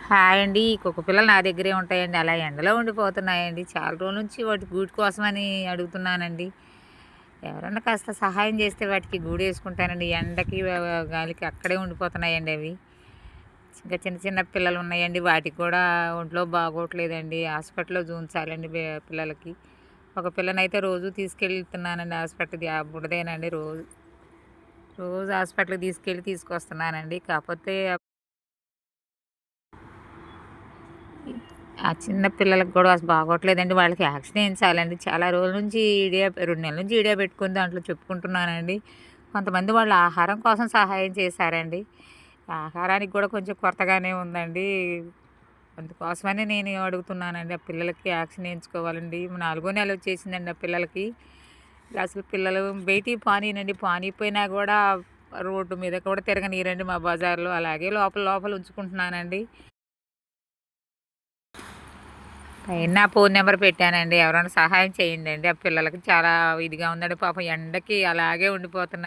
Hi అండి. ఈ కుక్క పిల్లలు నా దగ్గరే ఉంటాయండి. అలా ఎండలో ఉండిపోతున్నాయండి. చాలా రోజుల నుంచి వాటి గూడు కోసమని అడుగుతున్నానండి. ఎవరన్నా కాస్త సహాయం చేస్తే వాటికి గూడేసుకుంటానండి. ఎండకి, గాలికి అక్కడే ఉండిపోతున్నాయండి అవి. ఇంకా చిన్న చిన్న పిల్లలు ఉన్నాయండి. వాటికి కూడా ఒంట్లో బాగోట్లేదండి. హాస్పిటల్‌లో చూయించాలండి పిల్లలకి. ఒక పిల్లనైతే రోజు తీసుకెళ్తున్నానండి హాస్పిటల్‌కి. ఆ బుడ్డదేనండి రోజు. రోజు హాస్పిటల్‌కి తీసుకొస్తున్నానండి. కాపోతే ఆ చిన్న పిల్లలకి కూడా అసలు బాగోట్లేదండి. వాళ్ళకి వ్యాక్సిన్ ఏయించాలండి. చాలా రోజుల నుంచి 2 నెలల నుంచి ఈడియా పెట్టుకొని దాంట్లో చెప్పుకుంటున్నానండి. కొంతమంది వాళ్ళ ఆహారం కోసం సహాయం చేశారండి. ఆహారానికి కూడా కొంచెం కొరతగానే ఉందండి. అందుకోసమని నేను అడుగుతున్నానండి. ఆ పిల్లలకి వ్యాక్సిన్ ఏయించుకోవాలండి. 4 నెల వచ్చేసిందండి ఆ పిల్లలకి. అసలు పిల్లలు బయటికి పోనీయనండి. పోనీయకపోయినా కూడా రోడ్డు మీద కూడా తిరగనీయరండి మా బజార్‌లో. అలాగే లోపల లోపల ఉంచుకుంటున్నానండి. పైన నా ఫోన్ నెంబర్ పెట్టానండి. ఎవరైనా సహాయం చేయండండి. ఆ పిల్లలకి చాలా ఇదిగా ఉందండి. పాపం ఎండకి అలాగే ఉండిపోతున్నాయి.